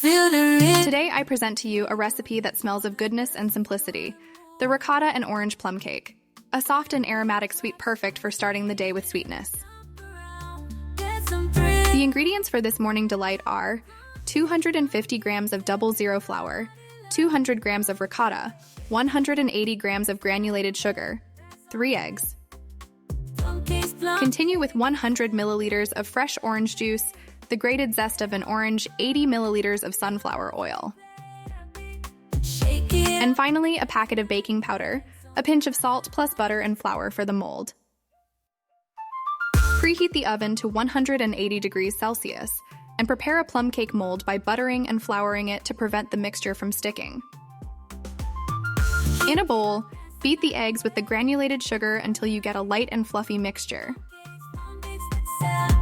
Today I present to you a recipe that smells of goodness and simplicity, the ricotta and orange plum cake, a soft and aromatic sweet perfect for starting the day with sweetness. The ingredients for this morning delight are 250 grams of 00 flour, 200 grams of ricotta, 180 grams of granulated sugar, 3 eggs. Continue with 100 milliliters of fresh orange juice, the grated zest of an orange, 80 milliliters of sunflower oil. And finally, a packet of baking powder, a pinch of salt plus butter and flour for the mold. Preheat the oven to 180 degrees Celsius and prepare a plum cake mold by buttering and flouring it to prevent the mixture from sticking. In a bowl, beat the eggs with the granulated sugar until you get a light and fluffy mixture.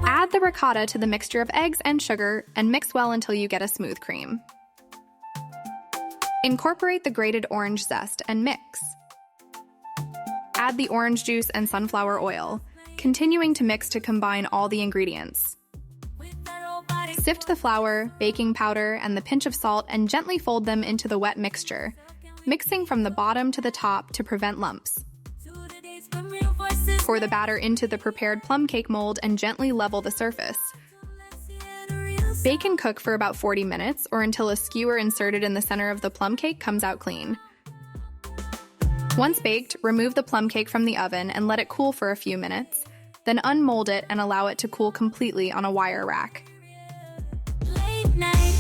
Add the ricotta to the mixture of eggs and sugar and mix well until you get a smooth cream. Incorporate the grated orange zest and mix. Add the orange juice and sunflower oil, continuing to mix to combine all the ingredients. Sift the flour, baking powder, and the pinch of salt and gently fold them into the wet mixture, mixing from the bottom to the top to prevent lumps. Pour the batter into the prepared plum cake mold and gently level the surface. Bake and cook for about 40 minutes or until a skewer inserted in the center of the plum cake comes out clean. Once baked, remove the plum cake from the oven and let it cool for a few minutes, then unmold it and allow it to cool completely on a wire rack.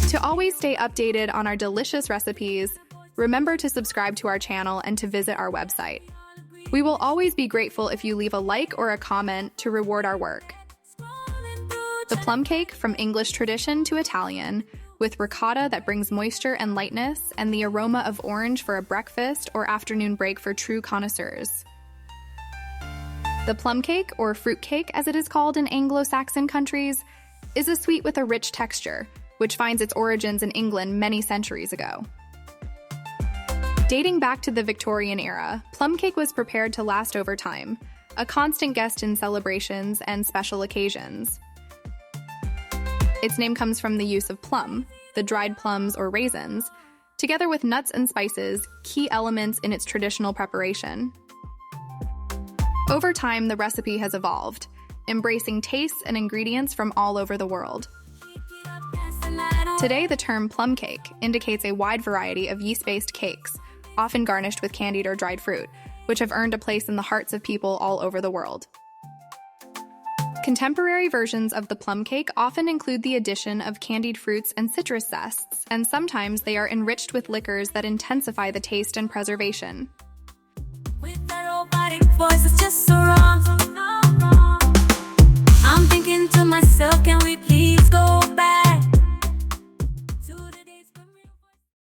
To always stay updated on our delicious recipes, remember to subscribe to our channel and to visit our website. We will always be grateful if you leave a like or a comment to reward our work. The plum cake from English tradition to Italian, with ricotta that brings moisture and lightness and the aroma of orange for a breakfast or afternoon break for true connoisseurs. The plum cake, or fruit cake as it is called in Anglo-Saxon countries, is a sweet with a rich texture, which finds its origins in England many centuries ago. Dating back to the Victorian era, plum cake was prepared to last over time, a constant guest in celebrations and special occasions. Its name comes from the use of plum, the dried plums or raisins, together with nuts and spices, key elements in its traditional preparation. Over time, the recipe has evolved, embracing tastes and ingredients from all over the world. Today, the term plum cake indicates a wide variety of yeast-based cakes, often garnished with candied or dried fruit, which have earned a place in the hearts of people all over the world. Contemporary versions of the plum cake often include the addition of candied fruits and citrus zests, and sometimes they are enriched with liquors that intensify the taste and preservation. With that robotic voice, it's just so